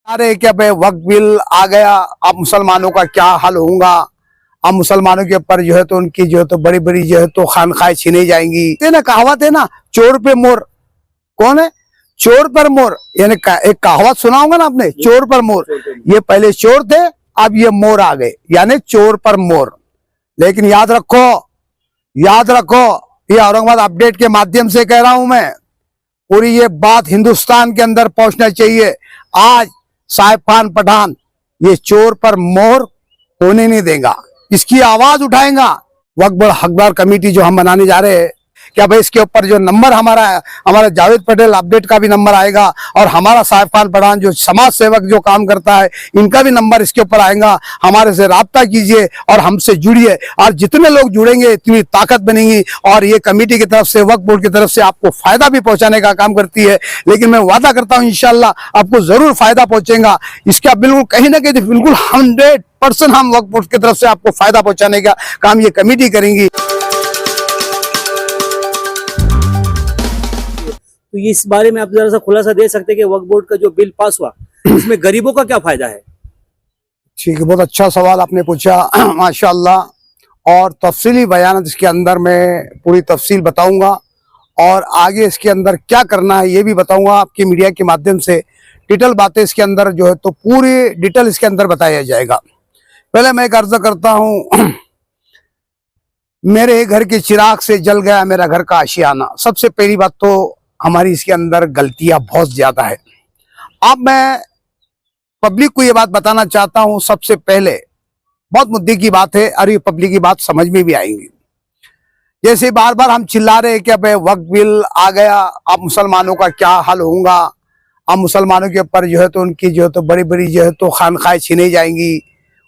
अरे क्या भाई वक्त बिल आ गया, अब मुसलमानों का क्या हाल होगा। अब मुसलमानों के ऊपर जो है तो उनकी जो है तो बड़ी बड़ी जो है तो खानखाएं छीनी जाएंगी। ना कहावत है ना, चोर पे मोर। कौन है? चोर पर मोर। यानी एक कहावत सुना होगा ना आपने, चोर पर मोर। ये पहले चोर थे, अब ये मोर आ गए, यानी चोर पर मोर। लेकिन याद रखो, याद रखो, ये औरंगाबाद अपडेट के माध्यम से कह रहा हूं मैं, पूरी ये बात हिंदुस्तान के अंदर पहुंचना चाहिए। आज साहिब खान पठान ये चोर पर मोर होने नहीं देगा, इसकी आवाज उठाएगा। वक्त बड़ हकदार कमेटी जो हम बनाने जा रहे हैं, क्या भाई इसके ऊपर जो नंबर हमारा जावेद पटेल अपडेट का भी नंबर आएगा, और हमारा साहिब खान पठान जो समाज सेवक जो काम करता है, इनका भी नंबर इसके ऊपर आएगा। हमारे से राब्ता कीजिए और हमसे जुड़िए, और जितने लोग जुड़ेंगे इतनी ताकत बनेगी। और ये कमेटी की तरफ से, वक्फ बोर्ड की तरफ से आपको फायदा भी पहुंचाने का काम करती है। लेकिन मैं वादा करता हूं इंशाल्लाह आपको जरूर फायदा पहुंचेगा। इसका बिल्कुल कहीं ना कहीं बिल्कुल 100% हम वक्फ बोर्ड की तरफ से आपको फायदा पहुंचाने का काम ये कमेटी करेंगी। तो इस बारे में आप जरा सा खुलासा दे सकते हैं कि वक्फ बोर्ड का जो बिल पास हुआ इसमें गरीबों का क्या फायदा है? ठीक है, बहुत अच्छा सवाल आपने पूछा माशाल्लाह। और तफसीली बयान इसके अंदर मैं पूरी तफसील बताऊंगा, और आगे इसके अंदर क्या करना है ये भी बताऊंगा आपके मीडिया के माध्यम से। डिटेल बातें इसके अंदर जो है तो पूरी डिटेल इसके अंदर बताया जाएगा। पहले मैं एक अर्ज करता हूं, मेरे घर के चिराग से जल गया मेरा घर का आशियाना। सबसे पहली बात तो हमारी इसके अंदर गलतियां बहुत ज्यादा है। अब मैं पब्लिक को ये बात बताना चाहता हूं, सबसे पहले बहुत मुद्दे की बात है और ये पब्लिक की बात समझ में भी आएंगी। जैसे बार बार हम चिल्ला रहे हैं कि अब वक्त बिल आ गया, अब मुसलमानों का क्या हाल होगा। अब मुसलमानों के ऊपर जो है तो उनकी जो है तो बड़ी बड़ी जो है तो खानखाएं छीनी जाएंगी,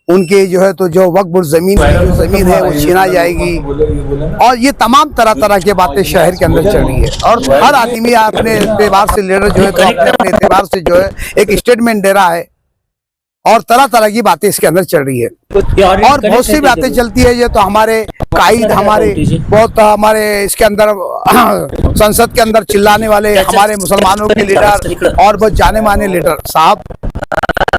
उनके जो है तो जो वक्फ जमीन है वो छीना जाएगी, और ये तमाम तरह तरह की बातें शहर के अंदर चल रही है। और हर आदमी अपने एतबार से लीडर जो है तो अपने एतबार से जो है एक स्टेटमेंट दे रहा है, और तरह तरह की बातें इसके अंदर चल रही है। और बहुत सी बातें चलती है। ये तो हमारे कायद, हमारे बहुत हमारे इसके अंदर संसद के अंदर चिल्लाने वाले हमारे मुसलमानों के लीडर और बहुत जाने माने लीडर साहब,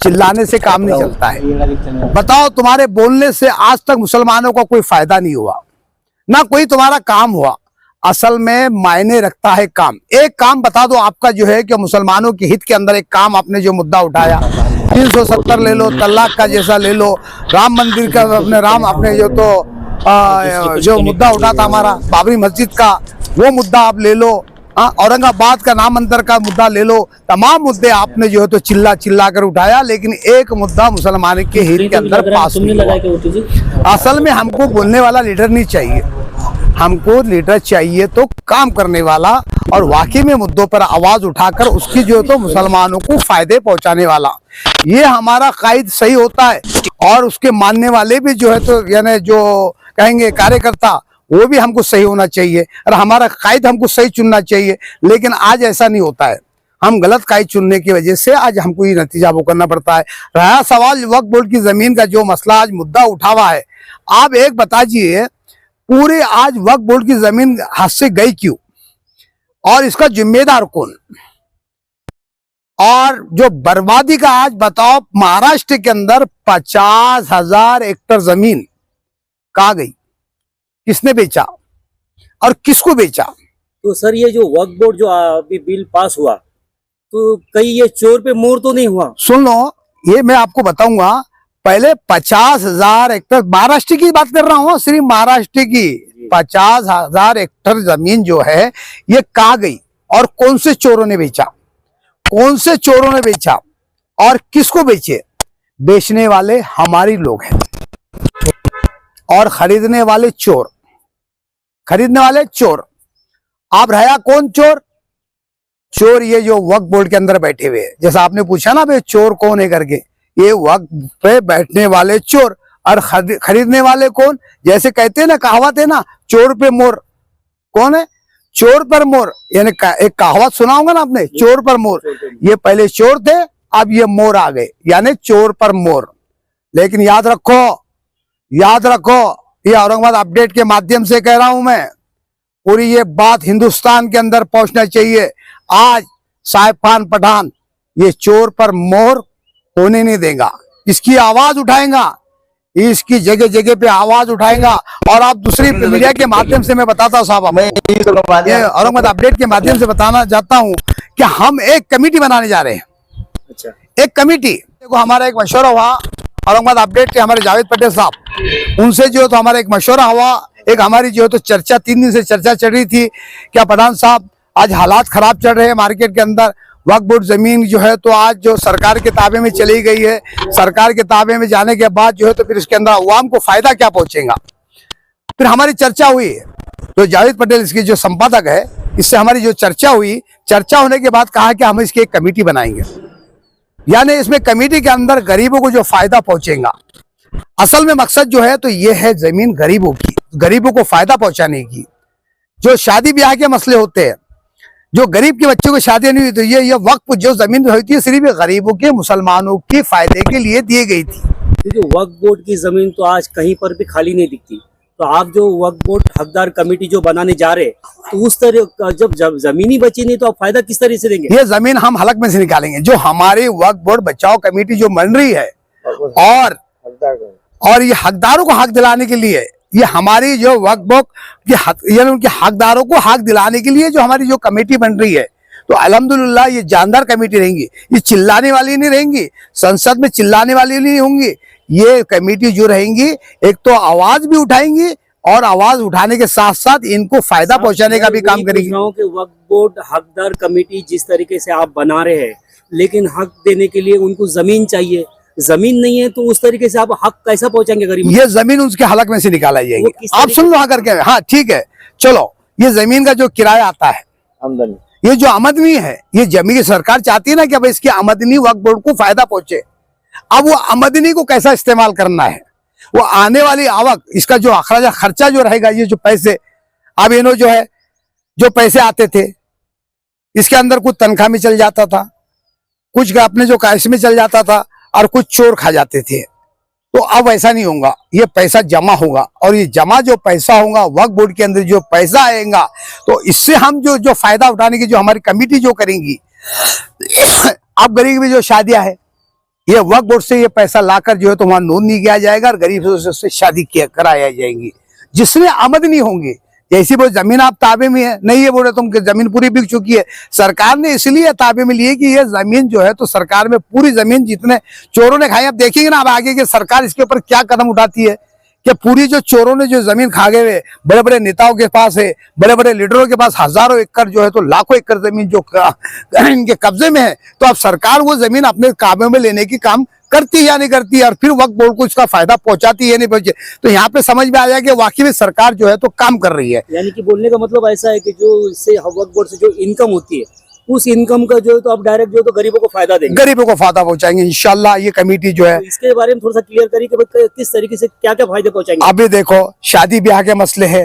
चिल्लाने से काम नहीं चलता है। बताओ, तुम्हारे बोलने से आज तक मुसलमानों का कोई फायदा नहीं हुआ, ना कोई तुम्हारा काम हुआ। असल में मायने रखता है काम। एक काम बता दो आपका जो है कि मुसलमानों के हित के अंदर एक काम आपने जो मुद्दा उठाया, 370 ले लो, तलाक का जैसा ले लो, राम मंदिर का अपने जो तो जो मुद्दा उठा था हमारा बाबरी मस्जिद का, वो मुद्दा आप ले लो, औरंगाबाद का नाम अंतर का मुद्दा ले लो। तमाम मुद्दे आपने जो है तो चिल्ला चिल्ला कर उठाया, लेकिन एक मुद्दा मुसलमान के हित के अंदर पास नहीं हुआ। असल में हमको बोलने वाला लीडर नहीं चाहिए, हमको लीडर चाहिए तो काम करने वाला, और वाकई में मुद्दों पर आवाज उठाकर उसकी जो है तो मुसलमानों को फायदे पहुंचाने वाला। ये हमारा कायद सही होता है, और उसके मानने वाले भी जो है तो यानी जो कहेंगे कार्यकर्ता, वो भी हमको सही होना चाहिए, और हमारा कायद हमको सही चुनना चाहिए। लेकिन आज ऐसा नहीं होता है। हम गलत कायद चुनने की वजह से आज हमको ये नतीजा भुगतना पड़ता है। रहा सवाल वक्फ बोर्ड की जमीन का, जो मसला आज मुद्दा उठा हुआ है, आप एक बताइए, पूरे आज वक्फ बोर्ड की जमीन हाथ से गई क्यों, और इसका जिम्मेदार कौन? और जो बर्बादी का आज बताओ, महाराष्ट्र के अंदर 50,000 एकड़ जमीन कहाँ गई, किसने बेचा और किसको बेचा? तो सर, ये जो वक्फ बोर्ड जो अभी बिल पास हुआ, तो कहीं ये चोर पे मोर तो नहीं हुआ? सुन लो, ये मैं आपको बताऊंगा। पहले 50,000 एकड़, महाराष्ट्र की बात कर रहा हूँ, सिर्फ महाराष्ट्र की 50,000 एकड़ जमीन जो है ये कहाँ गई, और कौन से चोरों ने बेचा, कौन से चोरों ने बेचा और किसको बेचे? बेचने वाले हमारी लोग हैं, और खरीदने वाले चोर, खरीदने वाले चोर। आप रहा कौन चोर? चोर ये जो वक्फ बोर्ड के अंदर बैठे हुए, जैसा आपने पूछा ना भाई चोर कौन है करके, ये वक्फ पे बैठने वाले चोर, और खरीदने वाले कौन? जैसे कहते हैं ना, कहावत है ना, चोर पे मोर। कौन है? चोर पर मोर। यानी एक कहावत सुना होगा ना आपने, चोर पर मोर। ये पहले चोर थे, अब ये मोर आ गए, यानी चोर पर मोर। लेकिन याद रखो, याद रखो, ये औरंगाबाद अपडेट के माध्यम से कह रहा हूं मैं, पूरी ये बात हिंदुस्तान के अंदर पहुंचना चाहिए। आज साहिब खान पठान ये चोर पर मोर होने नहीं देगा। इसकी आवाज उठाएगा, इसकी जगह जगह पे आवाज उठाएगा। और आप दूसरी मीडिया के माध्यम से मैं बताता हूँ साहब, मैं ये औरंगाबाद अपडेट के माध्यम से बताना चाहता हूँ कि हम एक कमेटी बनाने जा रहे हैं। अच्छा, एक कमेटी, देखो हमारा एक मशवरा हुआ औरंगाबाद अपडेट के हमारे जावेद पटेल साहब, उनसे जो है तो हमारा एक मशवरा हुआ, एक हमारी जो है तो चर्चा 3 दिन से चर्चा चल रही थी। क्या प्रधान साहब, आज हालात खराब चल रहे हैं मार्केट के अंदर, वक्फ बोर्ड जमीन जो है तो आज जो सरकार के ताबे में चली गई है, सरकार के ताबे में जाने के बाद जो है तो फिर इसके अंदर अवाम को फायदा क्या पहुंचेगा। फिर हमारी चर्चा हुई, जो जावेद पटेल इसकी जो संपादक है, इससे हमारी जो चर्चा हुई, चर्चा होने के बाद कहा कि हम इसकी एक कमेटी बनाएंगे, यानी इसमें कमेटी के अंदर गरीबों को जो फायदा पहुंचेगा। असल में मकसद जो है तो ये है जमीन गरीबों की, गरीबों को फायदा पहुंचाने की। जो शादी ब्याह के मसले होते हैं, जो गरीब के बच्चों को शादी नहीं हुई, तो ये वक्फ जो जमीन होती है सिर्फ गरीबों के, मुसलमानों के फायदे के लिए दी गई थी। क्योंकि वक्फ बोर्ड की जमीन तो आज कहीं पर भी खाली नहीं दिखती, तो आप जो वक्फ बोर्ड हकदार कमेटी जो बनाने जा रहे, तो उस तरह जब जमीन ही बची नहीं तो आप फायदा किस तरह से देंगे? ये जमीन हम हलक में से निकालेंगे। जो हमारी वक्फ बोर्ड बचाओ कमेटी जो बन रही है, और ये हकदारों को हक दिलाने के लिए, ये हमारी जो वक्फ बोर्ड यानी उनके हकदारों को हक दिलाने के लिए जो हमारी जो कमेटी बन रही है, तो अल्हम्दुलिल्लाह ये जानदार कमेटी रहेंगी। ये चिल्लाने वाली नहीं रहेंगी, संसद में चिल्लाने वाली नहीं होंगी। ये कमेटी जो रहेंगी, एक तो आवाज भी उठाएंगी और आवाज उठाने के साथ साथ इनको फायदा पहुंचाने का भी काम करेंगी। वक्फ बोर्ड हकदार कमेटी जिस तरीके से आप बना रहे हैं, लेकिन हक देने के लिए उनको जमीन चाहिए, जमीन नहीं है, तो उस तरीके से आप हक कैसा पहुंचाएंगे गरीब? ये जमीन उसके हलक में से निकाला जाएगी। आप सुन लो आकर के, हाँ ठीक है चलो। ये जमीन का जो किराया आता है, आमदनी, ये जो आमदनी है, ये जमीन की सरकार चाहती है ना कि अब इसकी आमदनी वक्फ बोर्ड को फायदा पहुंचे। अब वो आमदनी को कैसा इस्तेमाल करना है, वो आने वाली आवक, इसका जो अखराज खर्चा जो रहेगा, ये जो पैसे अब इन्हों जो है जो पैसे आते थे, इसके अंदर कुछ तनख्वाह में चल जाता था, कुछ अपने जो कैश में चल जाता था, और कुछ चोर खा जाते थे। तो अब ऐसा नहीं होगा, ये पैसा जमा होगा, और ये जमा जो पैसा होगा वक्फ बोर्ड के अंदर जो पैसा आएगा, तो इससे हम जो फायदा उठाने की जो हमारी कमेटी जो करेंगी, अब गरीब में जो शादियां है, ये वक्फ बोर्ड से ये पैसा लाकर जो है तो वहां नोंद नहीं किया जाएगा, और गरीब से शादी कराया जाएंगी, जिसमें आमदनी होंगी। जैसी वो जमीन आप ताबे में है, नहीं है बोले तुम जमीन पूरी बिक चुकी है, सरकार ने इसलिए ताबे में लिए कि ये जमीन जो है तो सरकार में पूरी जमीन जितने चोरों ने खाई, आप देखेंगे ना अब आगे की सरकार इसके ऊपर क्या कदम उठाती है, कि पूरी जो चोरों ने जो जमीन खा गए, बड़े बड़े नेताओं के पास है, बड़े बड़े लीडरों के पास हजारों एकड़ जो है तो लाखों एकड़ जमीन जो इनके कब्जे में है, तो अब सरकार वो जमीन अपने काबू में लेने की काम करती है या नहीं करती है, और फिर वक्फ बोर्ड को इसका फायदा पहुंचाती है नहीं पहुंचे। तो यहाँ पे समझ में आ जाए कि वाकई में सरकार जो है तो काम कर रही है। यानी कि बोलने का मतलब ऐसा है कि जो इससे वक्फ बोर्ड से जो इनकम होती है, उस इनकम का जो है तो आप डायरेक्ट जो है तो गरीबों को फायदा देंगे, गरीबों को फायदा पहुंचाएंगे इंशाल्लाह। ये कमेटी जो है, तो इसके बारे में थोड़ा सा क्लियर करिए कि किस तरीके से क्या क्या फायदे पहुंचाएंगे। अभी देखो शादी ब्याह के मसले है।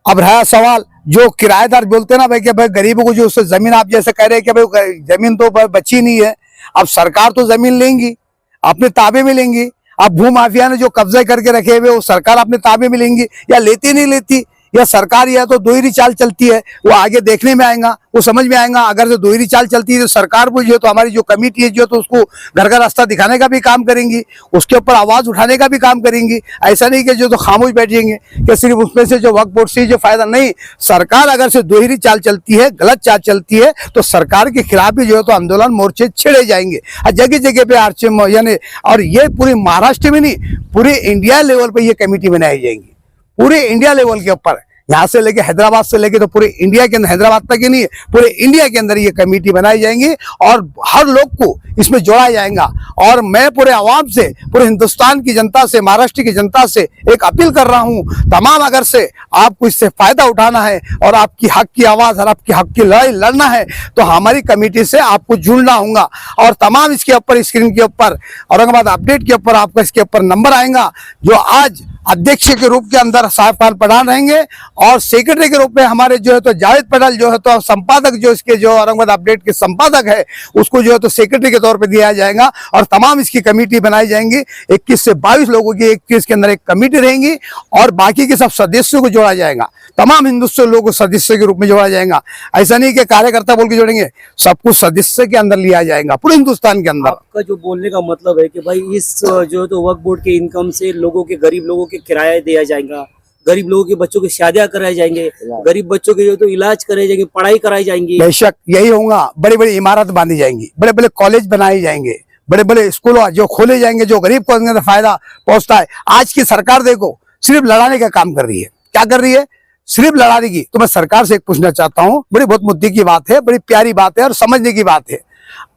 अब रहा सवाल जो किराएदार बोलते हैं ना भाई कि भाई गरीबों को जो उससे जमीन, आप जैसे कह रहे हैं कि भाई जमीन तो बची नहीं है, अब सरकार तो जमीन लेंगी, अपने ताबे में लेंगी। अब भू माफिया ने जो कब्जे करके रखे हुए वो सरकार अपने ताबे में लेंगी, या लेती नहीं लेती, या सरकार या तो दोहरी चाल चलती है, वो आगे देखने में आएगा, वो समझ में आएगा। अगर जो दोहरी चाल चलती है तो सरकार को जो है तो हमारी जो कमेटी है जो तो उसको घर का रास्ता दिखाने का भी काम करेंगी, उसके ऊपर आवाज उठाने का भी काम करेंगी। ऐसा नहीं कि जो तो खामोश बैठेंगे कि सिर्फ उसमें से जो वक्फ बोर्ड से जो फायदा नहीं। सरकार अगर से दोहरी चाल चलती है, गलत चाल चलती है, तो सरकार के खिलाफ भी जो है तो आंदोलन मोर्चे छेड़े जाएंगे जगह जगह पे आर्चिम यानी। और ये पूरे महाराष्ट्र में नहीं, पूरे इंडिया लेवल पर ये कमेटी बनाई जाएंगी, पूरे इंडिया लेवल के ऊपर, यहाँ से लेके हैदराबाद से लेके तो पूरे इंडिया के अंदर, हैदराबाद तक ही नहीं पूरे इंडिया के अंदर ये कमेटी बनाई जाएंगी, और हर लोग को इसमें जोड़ा जाएगा। और मैं पूरे आवाम से, पूरे हिंदुस्तान की जनता से, महाराष्ट्र की जनता से एक अपील कर रहा हूँ, तमाम अगर से आपको इससे फायदा उठाना है और आपकी हक की आवाज और आपकी हक की लड़ाई लड़ना है, तो हमारी कमेटी से आपको जुड़ना होगा। और तमाम इसके ऊपर स्क्रीन के ऊपर औरंगाबाद अपडेट के ऊपर आपका इसके ऊपर नंबर आएगा, जो आज अध्यक्ष के रूप के अंदर साहब पठान रहेंगे और सेक्रेटरी के रूप में हमारे जो है तो जावेद पटेल जो है तो संपादक, जो इसके जो औरंगाबाद अपडेट के संपादक है, उसको जो है तो सेक्रेटरी के तौर पे दिया जाएगा और तमाम इसकी कमेटी बनाई जाएंगी। 21 से 22 लोगों की 21 के अंदर एक कमेटी रहेंगी और बाकी के सब सदस्यों को जोड़ा जाएगा। तमाम हिंदुस्तान लोगों को सदस्य के रूप में जोड़ा जाएगा। ऐसा नहीं कि कार्यकर्ता बोल के जोड़ेंगे, सब कुछ सदस्य के अंदर लिया जाएगा पूरे हिंदुस्तान के अंदर। आपका जो बोलने का मतलब है कि भाई इस जो है तो वक्फ बोर्ड के इनकम से लोगों के, गरीब लोगों के किराया दिया जाएगा, गरीब लोगों के बच्चों की शादियां कराए जाएंगे, गरीब बच्चों के जो तो इलाज कराए जाएंगे, पढ़ाई कराई जाएंगी। बेशक यही होगा। बड़ी बड़ी इमारत बांधी जाएंगी, बड़े बड़े कॉलेज बनाए जाएंगे, बड़े बड़े स्कूल जो खोले जाएंगे, जो गरीब को अंदर फायदा पहुंचता है। आज की सरकार देखो सिर्फ लड़ाने का काम कर रही है। क्या कर रही है? सिर्फ लड़ाने की। तो मैं सरकार से एक पूछना चाहता हूँ, बड़ी बहुत मुद्दे की बात है, बड़ी प्यारी बात है और समझने की बात है।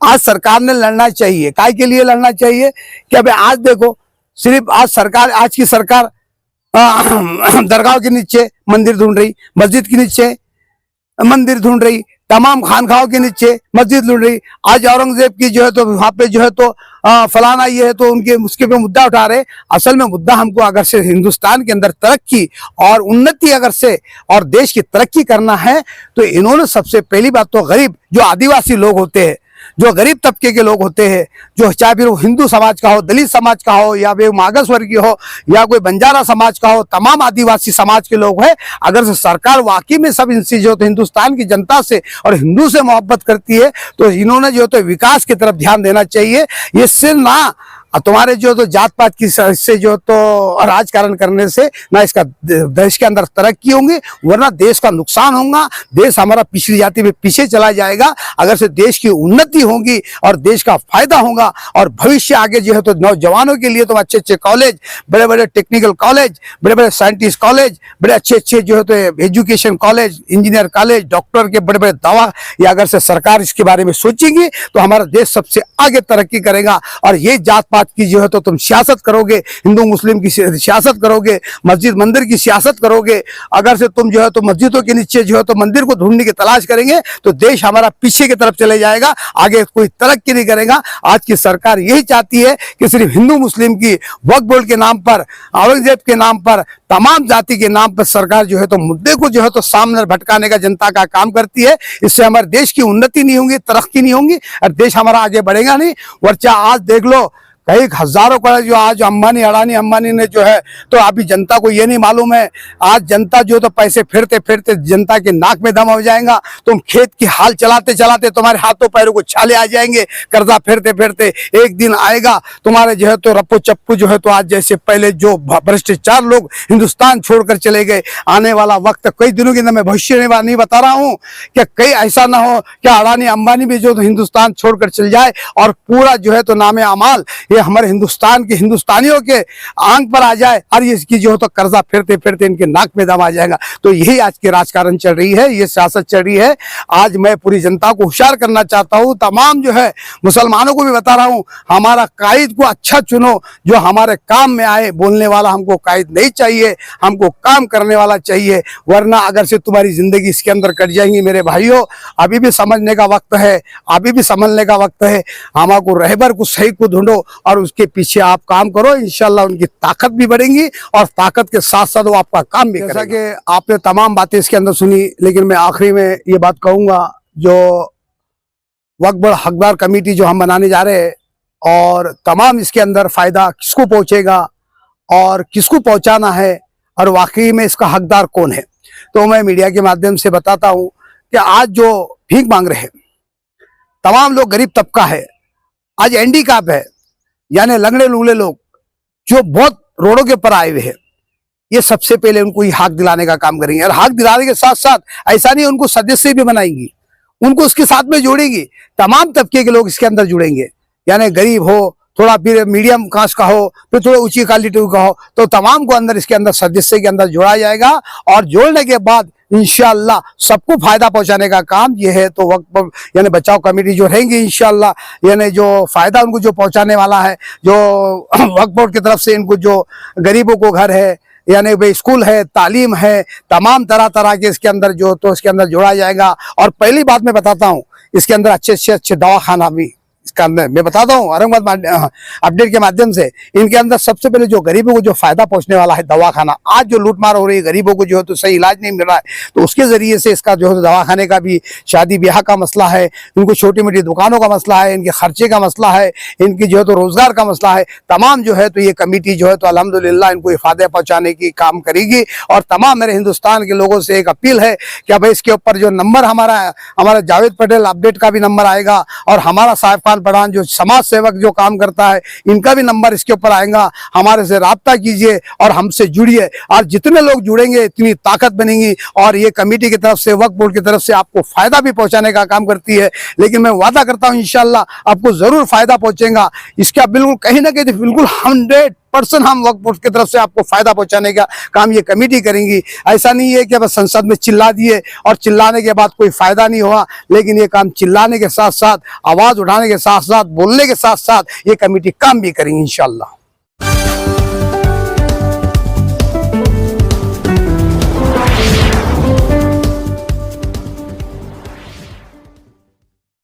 आज सरकार ने लड़ना चाहिए। काय के लिए लड़ना चाहिए कि अबे आज देखो सिर्फ आज की सरकार दरगाह के नीचे मंदिर ढूंढ रही, मस्जिद के नीचे मंदिर ढूंढ रही, तमाम खानखाओं के नीचे मस्जिद ढूंढ रही। आज औरंगजेब की जो है तो वहां पे जो है तो फलाना ये है तो उनके उसके पे मुद्दा उठा रहे। असल में मुद्दा हमको अगर से हिंदुस्तान के अंदर तरक्की और उन्नति अगर से और देश की तरक्की करना है तो इन्होंने सबसे पहली बात तो गरीब जो आदिवासी लोग होते हैं, जो गरीब तबके के लोग होते हैं, जो चाहे फिर वो हिंदू समाज का हो, दलित समाज का हो, या वे मागास वर्गीय हो, या कोई बंजारा समाज का हो, तमाम आदिवासी समाज के लोग हैं। अगर से सरकार वाकई में सब इनसे जो तो हिंदुस्तान की जनता से और हिंदू से मोहब्बत करती है तो इन्होंने जो तो विकास की तरफ ध्यान देना चाहिए। ये सिर्फ ना तुम्हारे जो तो जात पात की से जो तो राजकारण करने से ना इसका देश के अंदर तरक्की होंगी, वरना देश का नुकसान होगा। देश हमारा पिछड़ी जाति में पीछे चला जाएगा। अगर से देश की उन्नति होगी और देश का फायदा होगा और भविष्य आगे जो है तो नौजवानों के लिए तो अच्छे अच्छे कॉलेज, बड़े बड़े टेक्निकल कॉलेज, बड़े बड़े साइंटिस्ट कॉलेज, बड़े अच्छे अच्छे जो है तो education college, engineer college, doctor के बड़े बड़े दवा, या अगर से सरकार इसके बारे में सोचेगी तो हमारा देश सबसे आगे तरक्की करेगा। और ये जात की जो है तो तुम सियासत करोगे, हिंदू मुस्लिम की सियासत करोगे, मस्जिद मंदिर की सियासत करोगे, अगर से तुम जो है तो मस्जिदों के नीचे जो है तो मंदिर को ढूंढने की तलाश करेंगे तो देश हमारा पीछे की तरफ चले जाएगा, आगे कोई तरक्की नहीं करेगा। आज की सरकार यही चाहती है कि सिर्फ हिंदू मुस्लिम की वक्फ बोर्ड के नाम पर, औरंगजेब के नाम पर, तमाम जाति के नाम पर सरकार जो है तो मुद्दे को जो है तो सामने भटकाने का जनता का काम करती है। इससे हमारे देश की उन्नति नहीं होगी, तरक्की नहीं होगी और देश हमारा आगे बढ़ेगा नहीं। वर्चा आज देख लो कई हजारों करोड़ जो आज अंबानी अडानी अंबानी ने जो है तो अभी जनता को ये नहीं मालूम है। आज जनता जो तो पैसे फिरते फिरते जनता के नाक में दम हो जाएगा। तुम खेत की हाल चलाते चलाते तुम्हारे हाथों पैरों को छाले आ जाएंगे। कर्जा फिरते फिरते एक दिन आएगा तुम्हारे जो है तो रप्पू चप्पू जो है तो आज जैसे पहले जो भ्रष्टाचार लोग हिंदुस्तान छोड़कर चले गए, आने वाला वक्त कई दिनों के अंदर मैं भविष्य नहीं बता रहा हूँ कि कहीं ऐसा ना हो कि अडानी अंबानी भी जो तो हिंदुस्तान छोड़कर चल जाए और पूरा जो है तो नामे अमाल ये हमारे हिंदुस्तान के हिंदुस्तानियों के आंख पर आ जाए और इसकी जो है तो कर्जा फिरते फिरते इनके नाक में दम आ जाएगा। तो यही आज की राजकारण चल रही है, ये सियासत चल रही है। आज मैं पूरी जनता को होशियार करना चाहता हूँ, तमाम जो है मुसलमानों को भी बता रहा हूँ, हमारा कायद को अच्छा चुनो जो हमारे काम में आए। बोलने वाला हमको कायद नहीं चाहिए, हमको काम करने वाला चाहिए, वरना अगर से तुम्हारी जिंदगी इसके अंदर कट जाएंगी। मेरे भाइयों अभी भी समझने का वक्त है, अभी भी समझने का वक्त है। हमारे रहबर को सही को ढूंढो और उसके पीछे आप काम करो, इंशाल्लाह उनकी ताकत भी बढ़ेंगी और ताकत के साथ साथ वो आपका काम भी करेगा। कि आपने तमाम बातें इसके अंदर सुनी, लेकिन मैं आखिरी में ये बात कहूंगा, जो वक्फ बोर्ड हकदार कमेटी जो हम बनाने जा रहे हैं और तमाम इसके अंदर फायदा किसको पहुंचेगा और किसको पहुंचाना है और वाकई में इसका हकदार कौन है, तो मैं मीडिया के माध्यम से बताता हूं कि आज जो भीख मांग रहे हैं तमाम लोग गरीब तबका है, आज हैंडीकैप है, यानी लंगड़े लूले लोग जो बहुत रोडों के ऊपर आए हुए हैं, ये सबसे पहले उनको ही हक दिलाने का काम करेंगे। और हक दिलाने के साथ साथ ऐसा नहीं उनको सदस्य भी बनाएंगी, उनको उसके साथ में जोड़ेंगी। तमाम तबके के लोग इसके अंदर जुड़ेंगे, यानी गरीब हो, थोड़ा फिर मीडियम कास्ट का हो, फिर थोड़ा ऊंची क्वालिटी का हो, तो तमाम को अंदर इसके अंदर सदस्य के अंदर जोड़ा जाएगा। और जोड़ने के बाद इंशाअल्लाह सबको फायदा पहुंचाने का काम ये है। तो वक्फ यानी बचाव कमेटी जो रहेंगी इंशाअल्लाह, यानी जो फायदा उनको जो पहुंचाने वाला है, जो वक्फ बोर्ड की तरफ से इनको जो गरीबों को घर है, यानी वे स्कूल है, तालीम है, तमाम तरह तरह के इसके अंदर जो तो इसके अंदर जोड़ा जाएगा। और पहली बात मैं बताता हूँ, इसके अंदर अच्छे दवाखाना भी इसका अंदर मैं बताता हूँ औरंगाबाद अपडेट के माध्यम से, इनके अंदर सबसे पहले जो गरीबों को जो फायदा पहुंचने वाला है दवाखाना। आज जो लूटमार हो रही है, गरीबों को जो है तो सही इलाज नहीं मिल रहा है, तो उसके जरिए से इसका जो है दवाखाने का भी, शादी ब्याह का मसला है, इनको छोटी मोटी दुकानों का मसला है, इनके खर्चे का मसला है, इनकी जो है तो रोजगार का मसला है, तमाम जो है तो ये कमेटी जो है तो अल्हम्दुलिल्लाह इनको फायदे पहुंचाने की काम करेगी। और तमाम मेरे हिंदुस्तान के लोगों से एक अपील है कि भाई इसके ऊपर जो नंबर हमारा जावेद पटेल अपडेट का भी नंबर आएगा, और हमारा साहिब खान पठान जो समाज सेवक जो काम करता है, इनका भी नंबर इसके ऊपर आएगा। हमारे से राब्ता कीजिए और हमसे जुड़िए, और जितने लोग जुड़ेंगे इतनी ताकत बनेगी। और ये कमेटी की तरफ से, वक्फ बोर्ड की तरफ से आपको फायदा भी पहुंचाने का काम करती है, लेकिन मैं वादा करता हूं इंशाल्लाह आपको जरूर फायदा पहुंचेगा इसका। बिल्कुल कहीं ना कहीं बिल्कुल 100% हम वक्फ बोर्ड की तरफ से आपको फायदा पहुंचाने का काम ये कमेटी करेंगी। ऐसा नहीं है कि बस संसद में चिल्ला दिए और चिल्लाने के बाद कोई फायदा नहीं हुआ, लेकिन ये काम चिल्लाने के साथ साथ, आवाज उठाने के साथ साथ, बोलने के साथ साथ ये कमेटी काम भी करेंगी इंशाल्लाह।